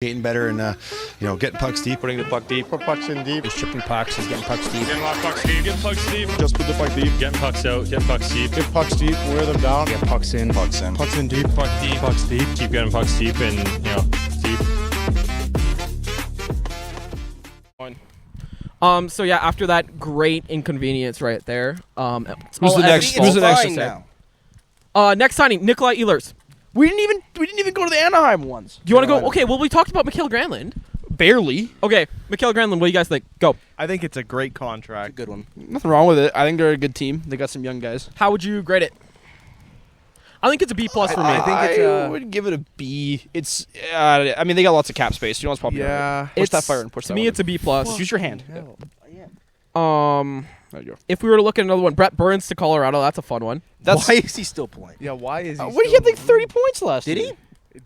Getting better and getting pucks deep, putting the puck deep. Put pucks in deep. He's chipping pucks. He's getting pucks deep. Getting a lot of pucks deep. Getting pucks deep. Just put the puck deep. Getting pucks out. Getting pucks deep. Get pucks deep. Wear them down. Get pucks in. Pucks in. Pucks in deep. Puck deep. Pucks deep. Keep getting pucks deep and deep. So yeah, after that great inconvenience right there, Who's the next? Who's the next now? Next signing, Nikolai Ehlers. We didn't even go to the Anaheim ones. Do you want to go? Okay, well we talked about Mikael Granlund. Barely. Okay, Mikael Granlund, what do you guys think? Go. I think it's a great contract. Good one. Nothing wrong with it. I think they're a good team. They got some young guys. How would you grade it? I think it's a B+ for me. I would give it a B. It's. I mean, they got lots of cap space. You know what's probably push that fire and push that. To me, it's a B+. Use your hand. There you go. If we were to look at another one, Brett Burns to Colorado, that's a fun one. Why is he still playing? Yeah, why is he what did he have like 30 points last year? Did he?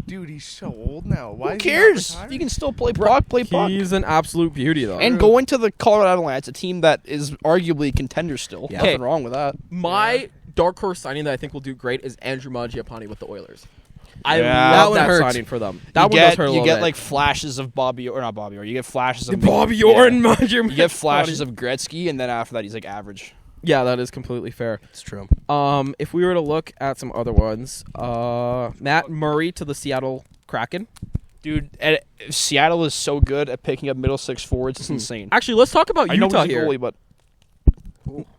Dude, he's so old now. Why Who cares? You can still play puck. He's an absolute beauty, though. And going to the Colorado Avalanche, a team that is arguably contender still. Yeah. Nothing wrong with that. My dark horse signing that I think will do great is Andrew Mangiapane with the Oilers. I Yeah. love that signing for them. That one does hurt a little You get bit. like flashes of not Bobby Orr. You get flashes of Bobby Orr and You get flashes of Gretzky, and then after that, he's like average. Yeah, that is completely fair. It's true. If we were to look at some other ones, Matt Murray to the Seattle Kraken. Dude, Seattle is so good at picking up middle six forwards. It's insane. Actually, let's talk about I know Utah he's a here. goalie, but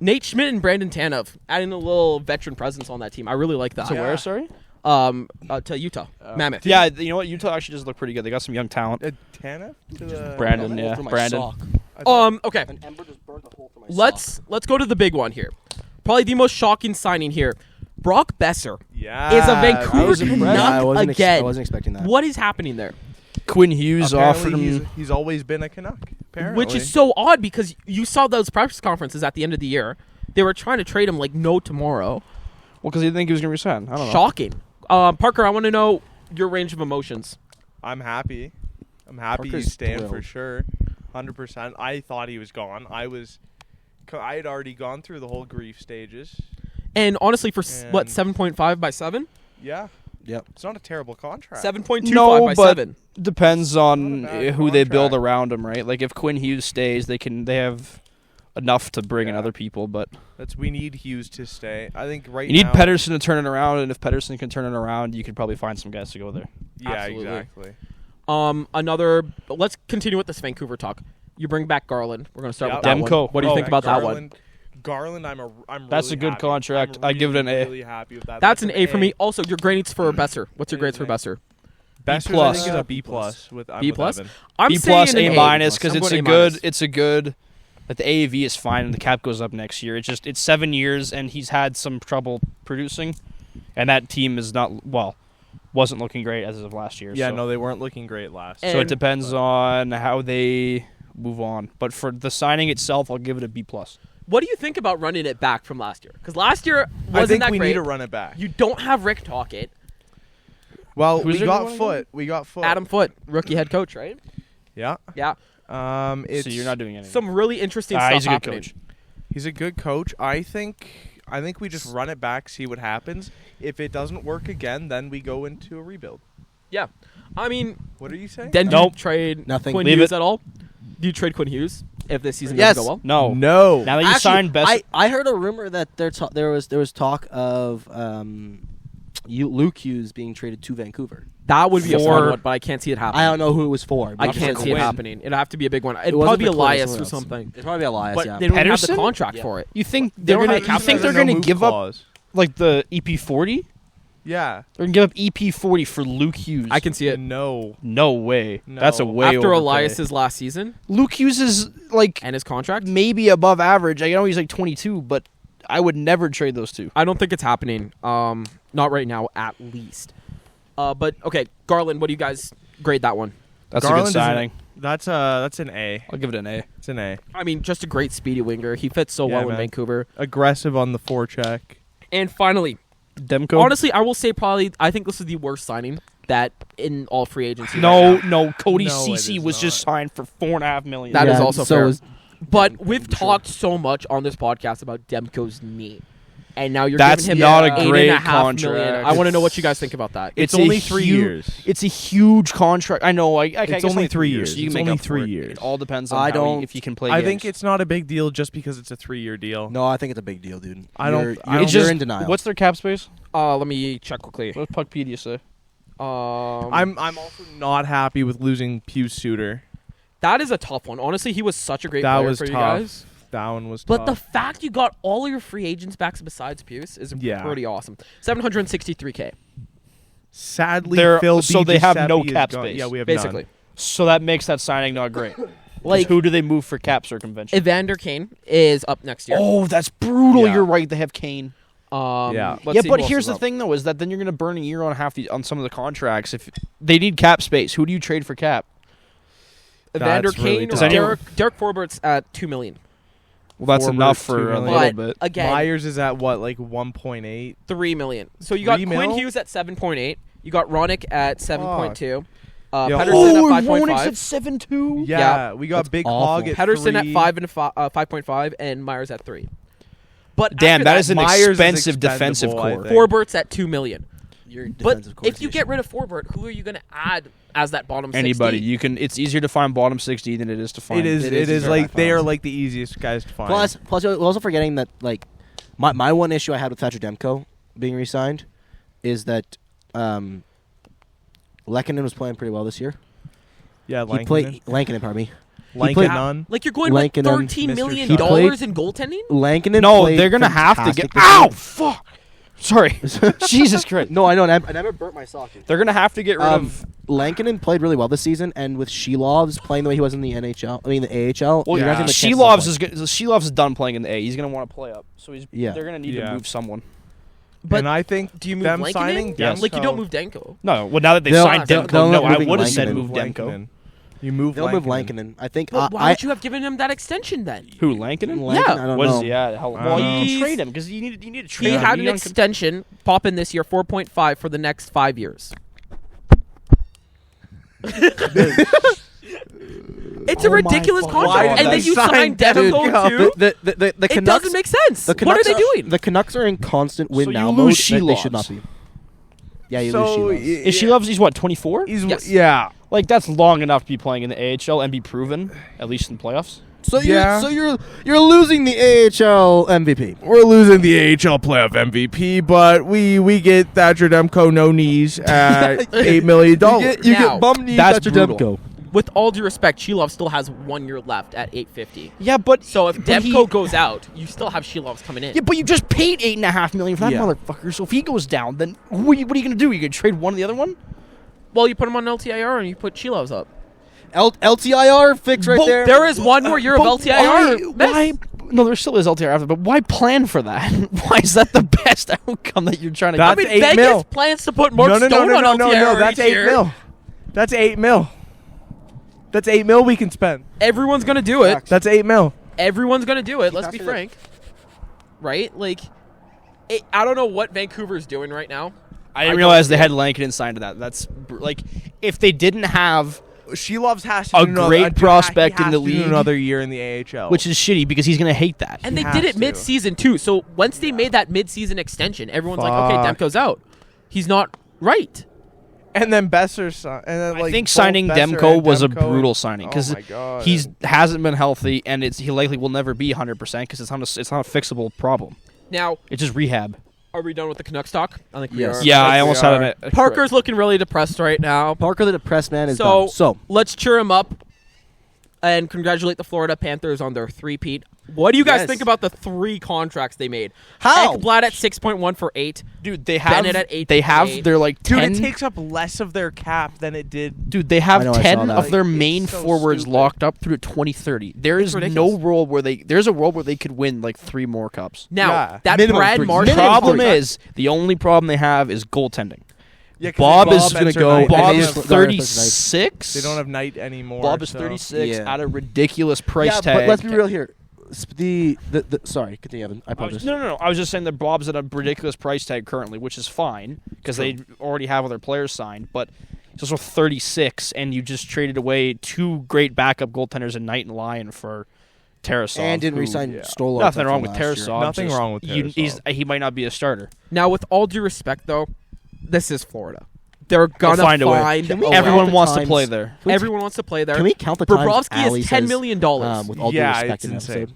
Nate Schmidt and Brandon Tanev adding a little veteran presence on that team. I really like that. to where? Sorry. To Utah, Mammoth. Yeah, you know what? Utah actually does look pretty good. They got some young talent. Tanev? To the Brandon, yeah, Brandon. Okay. An ember just burnt a hole for my Let's go to the big one here. Probably the most shocking signing here. Brock Besser Yeah. is a Vancouver Canuck again. I wasn't expecting that. What is happening there? Quinn Hughes offered Apparently him. he's always been a Canuck. Apparently. Which is so odd because you saw those press conferences at the end of the year. They were trying to trade him like no tomorrow. Well, because he didn't think he was going to resign. I don't know. Shocking. Parker, I want to know your range of emotions. I'm happy. Parker's he's staying thrilled. for sure. 100%. I thought he was gone. I had already gone through the whole grief stages. And honestly, for And- 7.5 by 7? Yeah. Yep. It's not a terrible contract. 7.25 by 7. Depends on Not a bad who they build contract. around him, right? Like if Quinn Hughes stays, they have enough to bring in Yeah. other people, but We need Hughes to stay. I think right you need now. Pettersson to turn it around, and if Pettersson can turn it around, you could probably find some guys to go there. Yeah, Absolutely. exactly. Let's continue with this Vancouver talk. You bring back Garland. We're going to start with Yeah. that Demko. one. What do you think about that one? Garland, I'm That's really a good happy. contract. I'm I give it an A. Really happy with that. That's an A for me. Also, your grades for Besser. What's your It grades is for an A. Besser? Besser's, plus. I think is a B plus with B with plus? Evan. I'm B saying plus, an A minus, because I'm it's going a A-minus. good. Like the AAV is fine, and the cap goes up next year. It's 7 years, and he's had some trouble producing, and that team is wasn't looking great as of last year. Yeah, so. no, they weren't looking great last. And- So it depends on how they move on. But for the signing itself, I'll give it a B plus. What do you think about running it back from last year? Because last year I wasn't think that we great. need to run it back. You don't have Rick Tocchet. Well, Who's we their got new one Foot. We got Foot. Adam Foote, rookie head coach, right? Yeah. Yeah. It's, So you're not doing anything. Some really interesting stuff he's a good happening. coach. He's a good coach. I think we just run it back, see what happens. If it doesn't work again, then we go into a rebuild. Yeah. I mean, What are you saying? then do Nope. you trade Nothing. Quinn Leave Hughes it. at all? Do you trade Quinn Hughes if this season Yes. doesn't go well? No. No. Now that you Actually, signed best, I heard a rumor that there was talk of Luke Hughes being traded to Vancouver. That would be a For- fun one, but I can't see it happening. I don't know who it was for. I but can't for see it Quinn. happening. It'd have to be a big one. It'd It wasn't probably be for Quinn, Elias someone or else. something. It's probably Elias. But yeah. they don't have the Pettersson? contract Yeah. for it. you think They don't have- they're going to give up like the EP40? Yeah. They're going to give up EP40 for Luke Hughes. I can see it. No. No way. No. That's a way After overpay. Elias's last season Luke Hughes is like and his contract, maybe above average. I know he's like 22, but I would never trade those two. I don't think it's happening. Not right now, at least. But okay, Garland, what do you guys grade that one? That's Garland a is good signing. That's an A. I'll give it an A. It's an A. I mean, just a great speedy winger. He fits so Yeah, well in man. Vancouver. Aggressive on the forecheck. And finally, Demko. honestly, I will say I think this is the worst signing that in all free agency. no, right now. no. Cody No, it Ceci is was just not. signed for $4.5 million. That is also fair. is- But we've talked so much on this podcast about Demko's knee. and now you're That's giving him not a $8.5 great million. contract. I want to know what you guys think about that. It's a only 3 years. It's a huge contract. I know. I guess only 3 years. years. So you It's can make only up for 3 it. years. It all depends on I how don't- if you can play. I games. think it's not a big deal just because it's a 3-year deal. No, I think it's a big deal, dude. I don't- You're, I you're, don't- you're in denial. What's their cap space? Let me check quickly. What does Puckpedia say? I'm also not happy with losing Pius Suter. That is a tough one. Honestly, he was such a great That player was for you tough. guys. That one was But the tough. fact you got all your free agents back besides Pius is Yeah. pretty awesome. $763K, Sadly, They're- Phil so they have no DiGiuseppe is cap gone. space. Yeah, we have basically. So that makes that signing not great. Like, who do they move for cap circumvention? Evander Kane is up next year. Oh, that's brutal. Yeah. You're right. They have Kane. Yeah. let's Yeah, see but who else here's is the up. thing, though, is that then you're going to burn a year on on some of the contracts. If they need cap space, who do you trade for cap? Evander That's really Kane tough. or Derek Forbert's at $2 million. Well, that's Forbert, enough 2 for a million. little But bit. again, Myers is at what, like 1.8? $3 million. So you got 3 Quinn mil? Hughes at 7.8. You got Ronick at 7.2. Yo. Pedersen at 5.5. at 7.2. Yeah, we got That's Big awful. Hog at Pedersen 3. at 5.5, and Myers at 3. But Damn, after that is an Myers is expensive defensive expendable, I core. think. Forbert's at $2 million. Your But defensive core if you get rid of Forbert, who are you going to add as that bottom 60? Anybody, you can. It's easier to find bottom 60 than it is to find. It is. It It is is like very they are fast. like the easiest guys to find. Plus, you're also forgetting that like my one issue I had with Thatcher Demko being re-signed is that Lehkonen was playing pretty well this year. yeah, He played Lankinen, pardon me. Lankin played- none. Like you're going with Lankinen, $13 million He played- in goaltending? Lankinen. No, played they're gonna have to get. fantastic this Ow! year. Fuck. Sorry. Jesus Christ. No, I know, and I never burnt my socket. They're gonna have to get rid of. Lankinen played really well this season, and with Shelovs playing the way he was in the NHL, I mean the AHL. Well, you're yeah. gonna have the chances of Shelov's playing. is Shelov's is done playing in the A. He's gonna want to play up, so he's. Yeah. They're gonna need Yeah. to move someone. But and I think do you move them Lankinen? signing Yes. Like you don't Demko- move Denko. No, well now that they've They'll- signed they'll- Demko, they'll no, end up I would have moving said Lankinen. move Demko. Lankinen. You move. They'll move Lankinen. Lankinen. I think. But why would you have given him that extension then? Who Lankinen? Lankinen, Yeah. I don't What know. is he at? How, I well, don't you know. can trade him because you need to trade He him. had You an don't- extension pop in this year, 4.5 for the next 5 years. It's a Oh my ridiculous God. contract, Why and did then they you sign sign Demko Demko? too. The It Canucks doesn't make sense. The What are Canucks they doing? The Canucks are in constant win So now you mode lose that they should Shelovs. not be. Yeah, you So lose Shelovs. Is Shelovs? He's what 24? He's Yes. yeah. Like that's long enough to be playing in the AHL and be proven at least in playoffs. So Yeah. you're losing the AHL MVP. We're losing the AHL playoff MVP, but we get Thatcher Demko no knees at $8 million. You Now, get bum knees that's Thatcher brutal. Demko. With all due respect, Shilov still has 1 year left at 850. Yeah, but So if but Demko goes out, you still have Shilovs coming in. Yeah, but you just paid $8.5 million for that Yeah. motherfucker. So if he goes down, then what are you gonna do? You gonna trade one or the other one? Well, you put him on LTIR and you put Shilovs up. LTIR fix right But there. There is 1 more year of But LTIR. Why? No, there still is LTIR after, but why plan for that? Why is that the best outcome that you're trying to That's I get? mean, 8 Vegas mil. plans to put Mark no, Stone on LTIR That's each 8 year. mil. That's 8 mil. That's 8 mil we can spend. Everyone's gonna do it. That's 8 mil. Everyone's gonna do it. Let's be faster than- frank. Right? Like, I don't know what Vancouver's doing right now. I didn't I realize don't- they had Lankinen signed to that. That's like if they didn't have, Shelovs has to A do another, great prospect he in has the to do league. another year in the AHL. which is shitty because he's gonna hate that. And He they did has it to. mid-season too. So once they made that mid-season extension, everyone's like, okay, Fuck. Demko's out. He's not right. and then Besser's and then I like think both signing Besser Demko and was a Demko brutal and- signing oh because my God. he's hasn't been healthy and he likely will never be 100% because it's not a fixable problem. Now, It's just rehab. are we done with the Canucks talk? I think we Yes. are. Yeah, Yes, I we almost are. had it. Parker's looking really depressed right now. Parker the depressed man is So- done. So Let's cheer him up and congratulate the Florida Panthers on their three-peat. What do you guys Yes. think about the 3 contracts they made? How? Ekblad at 6.1 for 8. Dude, they have Bennett at 8. they have their like Dude, 10. it takes up less of their cap than it did. Dude, they I have know, I saw 10 that. of their It's main so forwards stupid. locked up through 2030. There It's is ridiculous. no world where there's a world where they could win like 3 more cups. Now, Yeah. that Minimum Brad 3. Marchand Minimum Problem 3. is, the only problem they have is goaltending. Yeah, 'cause Bob is Bob going to entered go. night. Bob They is don't have- 36. They don't have Knight anymore. Bob is so- 36 Yeah. at a ridiculous price yeah, tag. but let's be real here. The sorry, continue, Evan. I I was, apologize. no. I was just saying that Bob's at a ridiculous price tag currently, which is fine because they already have other players signed. But he's also 36, and you just traded away 2 great backup goaltenders in Knight and Lyon for, Tarasov. And didn't who- resign Stolarz. Nothing wrong until with last year. Tarasov. Nothing just wrong with Tarasov. He might not be a starter. Now, with all due respect, though, this is Florida. They're gonna find a way. Can we Everyone count the wants to times- play there. Can we- Everyone wants to play there. Can we count the times Bobrovsky Ali is $10 says, million. with all due Yeah, respect it's in the insane. episode?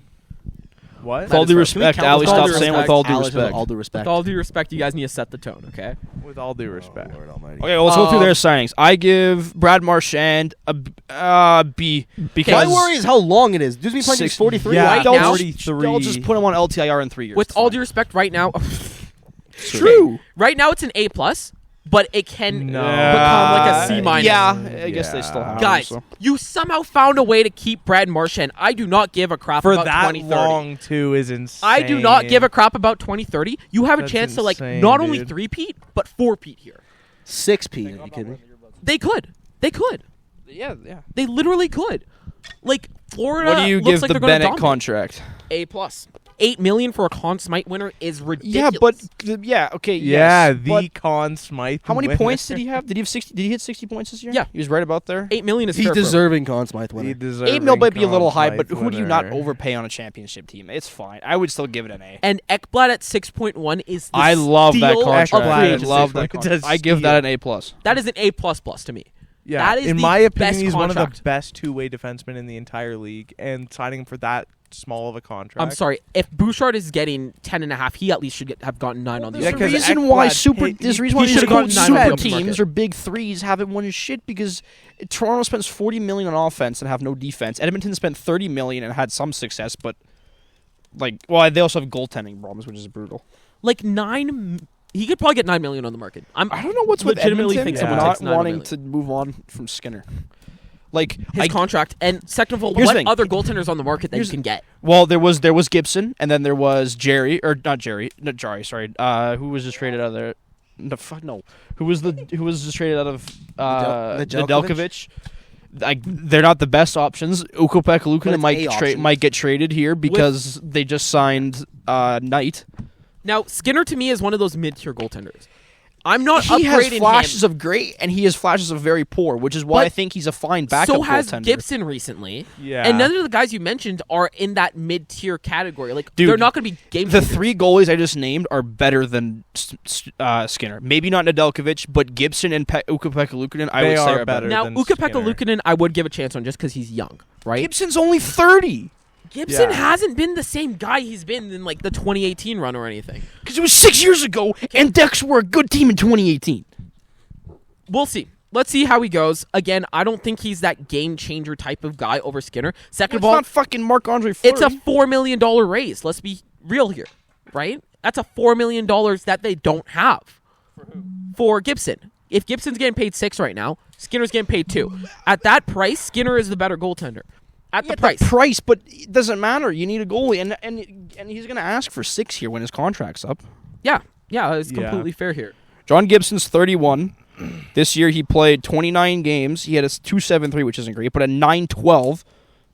What? With all is due fair. respect, Can we count Ali, with all stop due saying with respect? all due Ali says respect. with all due respect. With all due respect, you guys need to set the tone, okay? With all due respect. Lord almighty. Okay, well, let's go through Um, their signings. I give Brad Marchand a B because My worry is how long it is. Dude's been playing since 43. Yeah, Right they'll now- just, they'll just put him on LTIR in 3 years. With It's all fine. due respect, right now, True. right now it's an A+, but it can No. become like a C-. Yeah, I guess they Yeah. still have him, Guys, so. you somehow found a way to keep Brad Marchand. I do not give a crap For about that 2030. long, too, is insane. I do not give a crap about 2030. You have a That's chance to insane, not only dude. 3-peat, but 4-peat here. 6P. Are you kidding me? They could. They could. Yeah. They literally could. Like Florida. What do you looks give like the they're gonna Bennett dominate. contract? A+. $8 million for a Conn Smythe winner is Yeah, ridiculous. but okay. Yeah, yes, the but Conn Smythe. how many winner. points did he have? Did he have 60? Did he hit 60 points this year? Yeah. he was right about there. $8 million is He's fair for him. deserving Conn Smythe winner. He deserving 8 mil might be a little Conn high, but Smythe who do you not winner. overpay on a championship team? It's fine. I would still give it an A. And Ekblad at 6.1 is the I love that steal contract. of free I agency. love that Like, contract. does I give steal. that an A plus. That is an A++ to me. Yeah, That is in the my best opinion, he's one of the contract. best two-way defensemen in the entire league, and signing him for that small of a contract. I'm sorry. If Bouchard is getting 10.5, he at least should have gotten 9 on the There's year. a 'cause reason why Ekblad super. hit- There's a he- reason why he these should've gotten good 9 super on the open teams market. or big threes haven't won shit because Toronto spends $40 million on offense and have no defense. Edmonton spent $30 million and had some success, but they also have goaltending problems, which is brutal. Like 9. He could probably get 9 million on the market. I don't know what's with legitimately Edmonton think and someone not takes 9 wanting million. to move on from Skinner. Like His contract, and second of all, Here's the what thing. other goaltenders on the market that you Here's- can get? well, there was Gibson, and then there was Jari. Sorry, who was just traded out of there? No. Who was just traded out of Nedeljkovic? Nedeljkovic? They're not the best options. Ukko-Pekka But Luukkonen it's a option. might get traded here because they just signed Knight. Now, Skinner to me is one of those mid-tier goaltenders. I'm not He has upgrading flashes him. of great, and he has flashes of very poor, which is why But I think he's a fine backup So has goaltender. Gibson recently. Yeah. And none of the guys you mentioned are in that mid-tier category. Like, Dude, they're not going to be game The changers. 3 goalies I just named are better than Skinner. Maybe not Nedeljkovic, but Gibson and Ukko-Pekka Luukkonen, I They would say are are better. better. Now, than Ukko-Pekka Skinner. Luukkonen, I would give a chance on just because he's young, right? Gibson's only 30. Gibson Yeah. hasn't been the same guy he's been in, like, the 2018 run or anything. Because it was 6 years ago, and Ducks were a good team in 2018. We'll see. Let's see how he goes. Again, I don't think he's that game-changer type of guy over Skinner. Second It's of all, not fucking Marc-Andre Fleury. it's a $4 million raise. Let's be real here, right? That's a $4 million that they don't have for Gibson. If Gibson's getting paid 6 right now, Skinner's getting paid 2. At that price, Skinner is the better goaltender. At the price. But it doesn't matter. You need a goalie, and he's going to ask for 6 here when his contract's up. Yeah, it's Yeah. completely fair here. John Gibson's 31. This year he played 29 games. He had a 2.73, which isn't great, but a 9.12.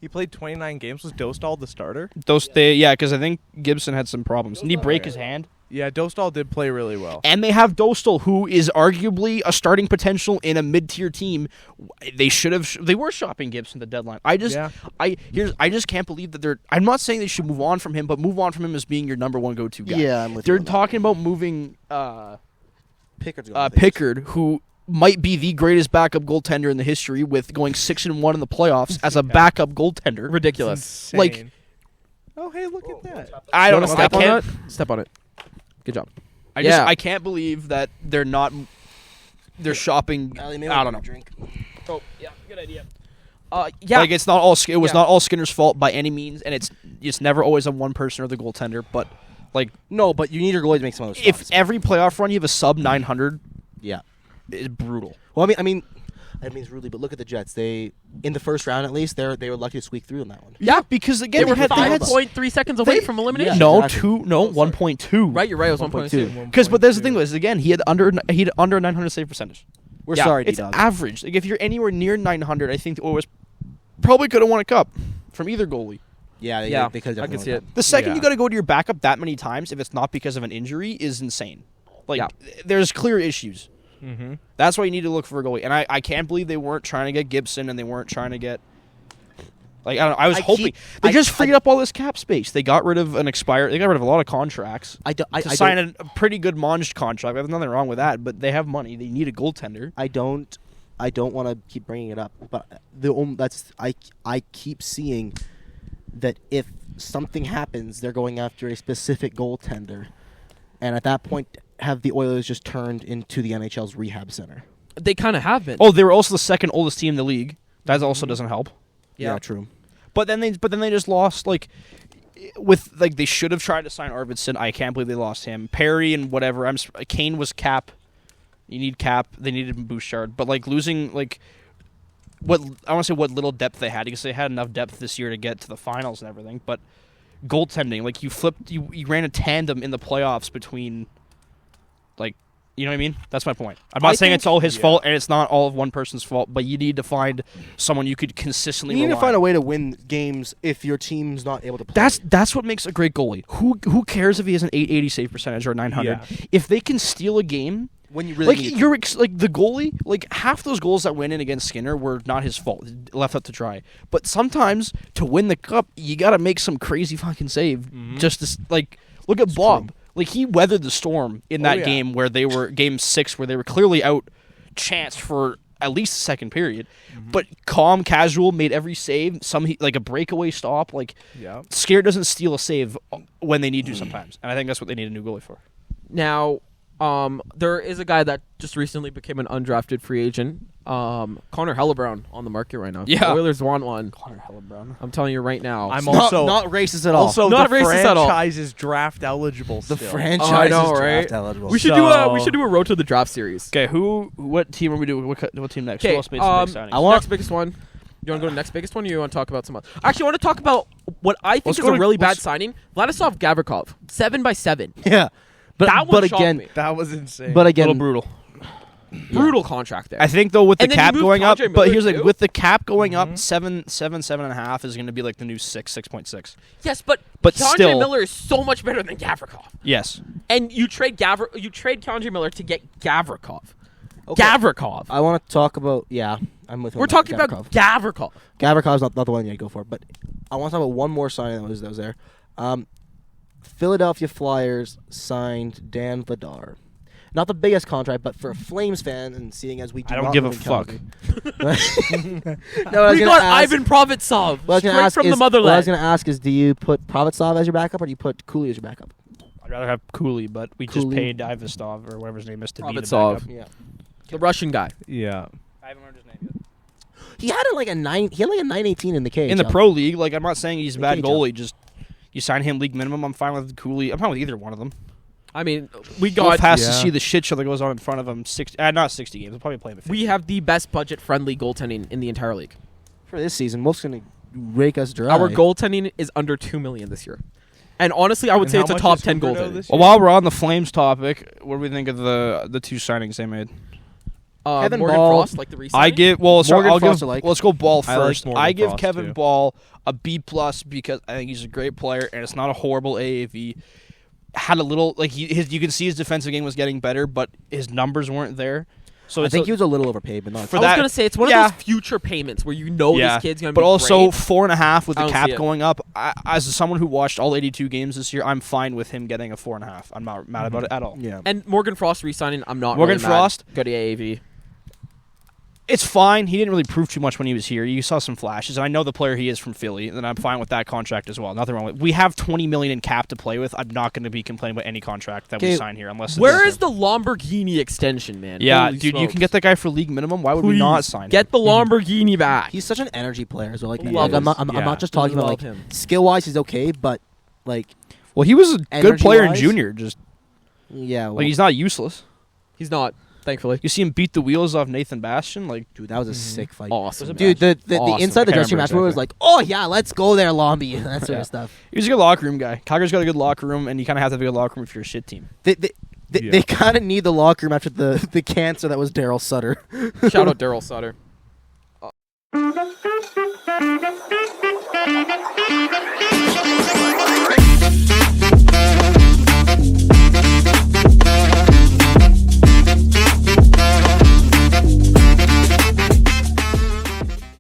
He played 29 games. Was Dostal the starter? Because I think Gibson had some problems. Didn't he break his hand? Yeah, Dostal did play really well. And they have Dostal, who is arguably a starting potential in a mid-tier team. They were shopping Gibson at the deadline. I just can't believe that they're. I'm not saying they should move on from him, but move on from him as being your number one go-to guy. Yeah, I'm with you They're on that. talking about moving Pickard's gonna Pickard, who might be the greatest backup goaltender in the history, with going 6-1 in the playoffs as a backup goaltender. Ridiculous. Like- oh, hey, look at that. I don't know. Wanna I step on can't. that? Step on it. Good job. I Yeah. can't believe that they're not. They're shopping. Ali, maybe I don't know. Drink. Oh, yeah, good idea. Yeah. Like it's not all. It was Yeah. not all Skinner's fault by any means, and it's never always on one person or the goaltender. But like, No, but you need your goalie to make some of those if shots. every playoff run you have a sub 900, Yeah. it's brutal. Well, I mean, that means really, but look at the Jets. They, in the first round at least, they were lucky to squeak through in that one. Yeah, because again They were had 5.3 seconds away they- from elimination. no exactly. 1.2. Right, you're right. It was 1.2. 1.2. Because but there's the thing is again he had under 900 save percentage. We're Yeah, sorry, It's D-Dog. average. Like if you're anywhere near 900, I think the Oilers probably could have won a cup from either goalie. Yeah, Yeah, they could I can see it. The second Yeah. you got to go to your backup that many times, if it's not because of an injury, is insane. Like Yeah. there's clear issues. Mm-hmm. That's why you need to look for a goalie. And I can't believe they weren't trying to get Gibson and they weren't trying to get Like I was hoping they just freed up all this cap space. They got rid of They got rid of a lot of contracts. To sign a pretty good Monge contract. There's nothing wrong with that, but they have money. They need a goaltender. I don't want to keep bringing it up, but I keep seeing that if something happens, they're going after a specific goaltender, and at that point, have the Oilers just turned into the NHL's rehab center? They kind of have been. Oh, they were also the second oldest team in the league. That also doesn't help. Yeah, true. But then they just lost they should have tried to sign Arvidsson. I can't believe they lost him. Perry and whatever. Kane was cap. You need cap. They needed Bouchard, but losing what I want to say what little depth they had, because they had enough depth this year to get to the finals and everything. But goaltending, you ran a tandem in the playoffs between you know what I mean? That's my point. I'm not saying it's all his fault, and it's not all of one person's fault, but you need to find someone you could consistently You need rely to find on. a way to win games if your team's not able to play. That's what makes a great goalie. Who cares if he has an 880 save percentage or a 900? Yeah. If they can steal a game, when you really need the goalie, half those goals that went in against Skinner were not his fault, left up to dry. But sometimes to win the cup, you got to make some crazy fucking save. Just to, look at Bob. true. He weathered the storm in that yeah. game where they were game 6, where they were clearly out chanced for at least the second period. But calm, casual, made every save. A breakaway stop. Yeah. Skinner doesn't steal a save when they need to sometimes, and I think that's what they need a new goalie for. Now, there is a guy that just recently became an undrafted free agent. Connor Hellebrown on the market right now. Yeah. The Oilers want one. Connor Hellebrown. I'm telling you right now. I'm not, also not racist at all. also Not the racist at all. franchise is draft eligible. the still. franchise I know, is right? draft eligible. we should do a road to the draft series. Okay, what team are we doing? What team next? Who Okay, else made some big signings? I want- next biggest one. You want to go to the next biggest one, or you want to talk about some other? Actually, I want to talk about what I think Let's is go a to- really bad let's- signing. Vladislav Gavrikov, 7x7. Yeah, That one shocked again, me. That was insane. but a again, little brutal. Brutal contract there. I think though with the And then cap you moved going up, K'Andre but Miller, here's too? with the cap going up, 7.5 is going to be the new 6.6. Yes, but But K'Andre still- Miller is so much better than Gavrikov. Yes, And you trade K'Andre Miller to get Gavrikov. Gavrikov. I want to talk about. Yeah, I'm with. We're talking about Gavrikov. Gavrikov's not the one you go for, but I want to talk about one more signing that was there. Philadelphia Flyers signed Dan Vladar. Not the biggest contract, but for a Flames fan, and seeing as we do I don't not give a live in fuck. Calgary. No, I was We gonna got ask- Ivan Provitzov, what I was gonna straight ask from is- the motherland. What I was going to ask is, do you put Provitzov as your backup, or do you put Cooley as your backup? I'd rather have Cooley, but we just Cooley. paid Ivastov or whatever his name is to be the Provitzov. backup. Yeah. The Russian guy. yeah. I haven't learned his name yet. He had a 918 in the KHL. In the pro league, I'm not saying he's a bad KHL. goalie. Just you sign him league minimum. I'm fine with Cooley. I'm fine with either one of them. I mean, we Golf got. has to yeah. see the shit show that goes on in front of him. Not 60 games. I'll probably play him. We have the best budget-friendly goaltending in the entire league. For this season, Wolf's going to rake us dry. Our goaltending is under $2 million this year, and honestly, I would And say how it's a much top is 10 Huberdeau goaltending. this Well, while we're on the Flames topic, what do we think of the two signings they made? Kevin Morgan Ball- Frost, like the resigning. I give I'll Frost give. I like. Let's go Ball I like first. Morgan I give Frost, Kevin too. Ball a B+ because I think he's a great player and it's not a horrible AAV. Had a little you can see his defensive game was getting better, but his numbers weren't there. So I think he was a little overpaid, but not. For I that- was gonna say it's one yeah. of those future payments where you know this kid's gonna but be also great. 4.5 with I the don't cap see it. going up. As someone who watched all 82 games this year, I'm fine with him getting a 4.5. I'm not mad about it at all. Yeah. And Morgan Frost resigning, I'm not. Morgan really mad. Frost? Go to AAV. It's fine. He didn't really prove too much when he was here. You saw some flashes, and I know the player he is from Philly, and I'm fine with that contract as well. Nothing wrong with it. We have $20 million in cap to play with. I'm not going to be complaining about any contract that we Okay, sign here unless it's Where is the Lamborghini extension, man? Yeah, Holy dude, you smokes. can get that guy for league minimum. Why would we Please, not sign him? Get the Lamborghini back. He's such an energy player as well. Like, Love I'm not. him. I'm Yeah. not just talking about Love like him. skill wise. He's okay, but like, Well, he was a good player in Energy-wise? junior. Just yeah. Well, like he's not useless. He's not, thankfully. You see him beat the wheels off Nathan Bastian. Like, dude, that was a sick fight. Awesome. Dude, the Awesome. inside the I can't dressing room remember afterward was exactly. like, oh yeah, let's go there, Lombi, and that sort Yeah. of stuff. he was a good locker room guy. Calgary's got a good locker room, and you kind of have to have a good locker room if you're a shit team. They kind of need the locker room after the cancer that was Daryl Sutter. Shout out Daryl Sutter.